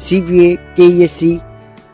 CBA KESC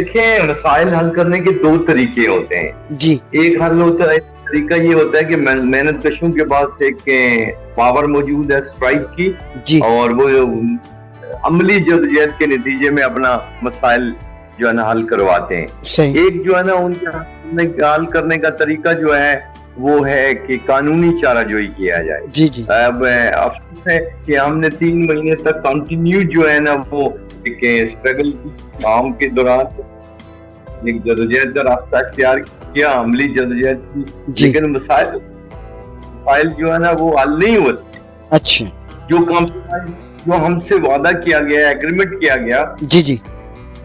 دیکھیں مسائل حل کرنے کے دو طریقے ہوتے ہیں جی. ایک حل ہوتا ہے، طریقہ یہ ہوتا ہے کہ محنت کشوں کے پاس ایک پاور موجود ہے اسٹرائک کی جی. اور وہ عملی جدوجہد کے نتیجے میں اپنا مسائل جو ہے نا حل کرواتے ہیں. صحیح. ایک جو ہے نا ان کے حل کرنے کا طریقہ جو ہے وہ ہے کہ قانونی چارہ جوئی کیا جائے. جی جی. اب افسوس ہے کہ ہم نے 3 مہینے تک کنٹینیو جو ہے نا وہ ایک اسٹرگل کی کام کے دوران ایک جدوجہد کا راستہ اختیار کیا، عملی جدوجہد کی، لیکن مسائل جو ہے نا وہ حل نہیں ہوتے. اچھا. جو ہم سے وعدہ کیا گیا، ایگریمنٹ کیا گیا، جی جی،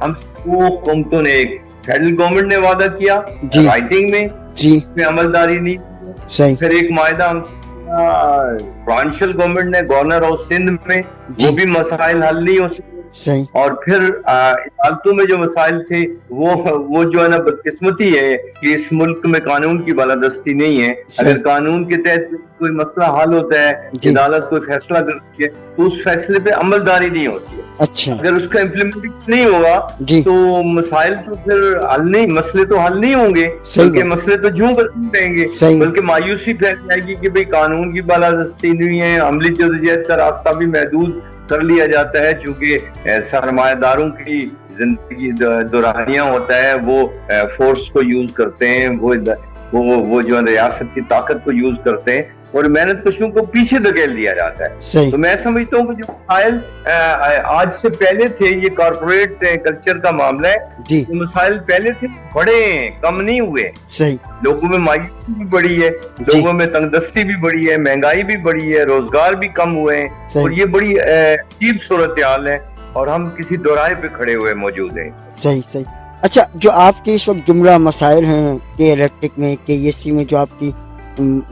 ہم وہ قومتوں نے ایک فیڈرل گورنمنٹ نے وعدہ کیا جی رائٹنگ میں، جی میں عملداری نہیں. صحیح. پھر ایک معاہدہ ہم پروونشل گورنمنٹ نے گورنر آف سندھ میں، وہ بھی مسائل حل نہیں ہو سکے. صحیح. اور پھر عدالتوں میں جو مسائل تھے وہ جو ہے نا بدقسمتی ہے کہ اس ملک میں قانون کی بالادستی نہیں ہے. اگر قانون کے تحت کوئی مسئلہ حل ہوتا ہے، عدالت کوئی فیصلہ کرتی ہے تو اس فیصلے پہ عملداری نہیں ہوتی ہے. اچھا. اگر اس کا امپلیمنٹیشن نہیں ہوگا تو مسائل تو پھر حل نہیں، مسئلے تو حل نہیں ہوں گے، بلکہ مسئلے تو جوں کرتے رہیں گے، بلکہ مایوسی پھیل جائے گی کہ بھئی قانون کی بالادستی نہیں ہے. عملی جدوجہد کا راستہ بھی محدود کر لیا جاتا ہے، چونکہ سرمایہ داروں کی زندگی دورانیہ ہوتا ہے، وہ فورس کو یوز کرتے ہیں، وہ جو ریاست کی طاقت کو یوز کرتے ہیں اور محنت کشوں کو پیچھے دھکیل دیا جاتا ہے. تو میں سمجھتا ہوں کہ جو مسائل آج سے پہلے تھے، یہ کارپوریٹ کلچر کا معاملہ ہے، جو مسائل پہلے تھے بڑے کم نہیں ہوئے. لوگوں میں مایوسی بھی بڑی ہے، لوگوں میں تنگ دستی بھی بڑی ہے، مہنگائی بھی بڑی ہے، روزگار بھی کم ہوئے ہیں، اور یہ بڑی عجیب صورتحال ہے اور ہم کسی دورائے پہ کھڑے ہوئے موجود ہیں. صحیح صحیح. اچھا، جو آپ کے اس وقت جملہ مسائل ہیں کہ الیکٹرک میں، کہ ایس سی میں جو آپ کی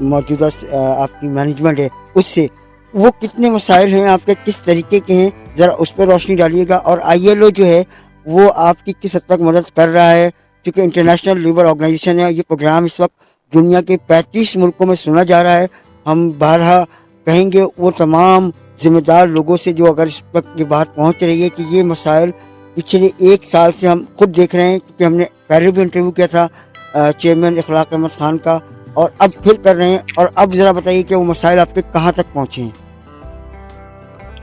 موجودہ آپ کی مینجمنٹ ہے، اس سے وہ کتنے مسائل ہیں آپ کے، کس طریقے کے ہیں، ذرا اس پہ روشنی ڈالیے گا. اور آئی ایل او جو ہے وہ آپ کی کس حد تک مدد کر رہا ہے، کیونکہ انٹرنیشنل لیبر آرگنائزیشن ہے. یہ پروگرام اس وقت دنیا کے 35 ملکوں میں سنا جا رہا ہے. ہم بارہا کہیں گے وہ تمام ذمہ دار لوگوں سے جو اگر اس وقت یہ بات پہنچ رہی ہے کہ یہ مسائل پچھلے 1 سال سے ہم خود دیکھ رہے ہیں، کیونکہ ہم نے پہلے بھی انٹرویو کیا تھا چیئرمین اخلاق احمد خان کا، اور اب پھر کر رہے ہیں. اور اب ذرا بتائیے کہ وہ مسائل آپ کے کہاں تک پہنچے ہیں.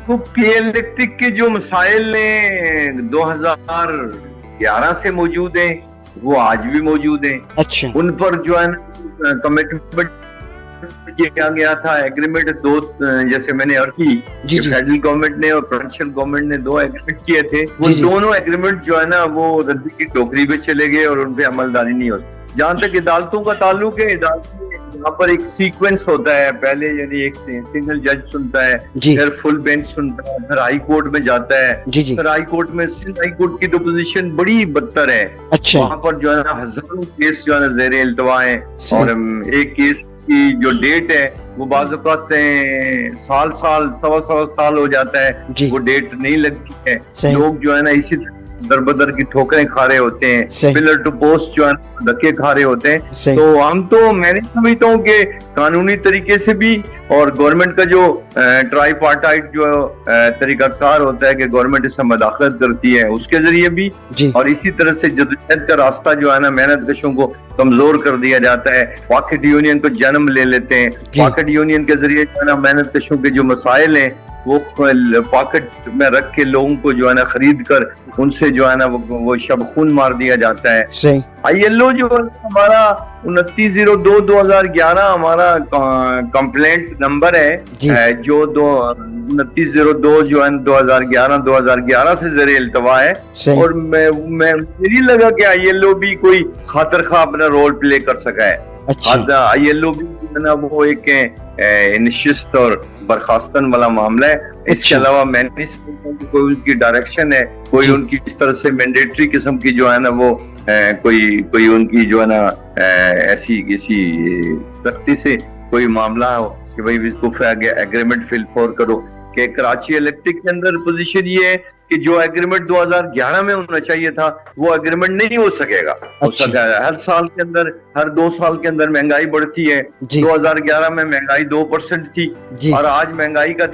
تو پی الیکٹرک کے جو مسائل ہیں 2011 سے موجود ہیں، وہ آج بھی موجود ہیں. اچھا. ان پر جو ہے کمٹمنٹ کیا گیا تھا، ایگریمنٹ 2 جیسے میں نے عرض کی، فیڈرل گورنمنٹ نے اور پروونشل گورنمنٹ نے 2 ایگریمنٹ کیے تھے. وہ دونوں ایگریمنٹ جو ہے نا وہ ردی کی ٹوکری پہ چلے گئے اور ان پہ عملداری نہیں ہوتی. جہاں تک عدالتوں کا تعلق ہے، عدالتوں میں یہاں پر ایک سیکوینس ہوتا ہے. پہلے یعنی ایک سنگل جج سنتا ہے، پھر فل بینچ سنتا ہے، پھر ہائی کورٹ میں جاتا ہے. پھر ہائی کورٹ میں سندھ ہائی کورٹ کی تو پوزیشن بڑی بدتر ہے. وہاں پر جو ہے نا ہزاروں کیس جو ہے نا زیر التوا ہیں، اور ایک کیس کی جو ڈیٹ ہے وہ بعض اوقات سال سوا سال ہو جاتا ہے، وہ ڈیٹ نہیں لگتی ہے. لوگ جو ہے نا اسی در بدر کی ٹھوکریں کھا رہے ہوتے ہیں، پلر ٹو پوسٹ جو ہے دھکے کھا رہے ہوتے ہیں. تو ہم تو میں نہیں سمجھتا ہوں کہ قانونی طریقے سے بھی، اور گورنمنٹ کا جو ٹرائی پارٹائٹ جو طریقہ کار ہوتا ہے کہ گورنمنٹ اس سے مداخلت کرتی ہے، اس کے ذریعے بھی، اور اسی طرح سے جدوجہد کا راستہ جو ہے نا محنت کشوں کو کمزور کر دیا جاتا ہے. پاکٹ یونین کو جنم لے لیتے ہیں. پاکٹ یونین کے ذریعے جو ہے نا محنت کشوں کے جو مسائل ہیں وہ پاکٹ میں رکھ کے لوگوں کو جو ہے نا خرید کر ان سے جو ہے نا وہ شب خون مار دیا جاتا ہے. آئی ایل او جو ہمارا 29/02/2011 ہمارا کمپلینٹ نمبر ہے، جو 29/02 جو ہے 2011 سے زیر التوا ہے. اور میری لگا کہ آئی ایل او بھی کوئی خاطر خواہ اپنا رول پلے کر سکا ہے. آئی ایل او بھی جو ہے نا وہ ایک نشست اور برخاستن والا معاملہ ہے. اس کے علاوہ میں نہیں سمجھتا کہ کوئی ان کی ڈائریکشن ہے، کوئی ان کی اس طرح سے مینڈیٹری قسم کی جو ہے نا وہ کوئی ان کی جو ہے نا ایسی کسی سختی سے کوئی معاملہ ہو کہ بھائی اس کو ایگریمنٹ فل فور کرو. کہ کراچی الیکٹرک کے اندر پوزیشن یہ ہے کہ جو ایگریمنٹ 2011 میں ہونا چاہیے تھا وہ ایگریمنٹ نہیں ہو سکے گا. ہر سال کے اندر، ہر 2 سال کے اندر مہنگائی بڑھتی ہے. 2011 میں مہنگائی 2% تھی، اور آج مہنگائی کا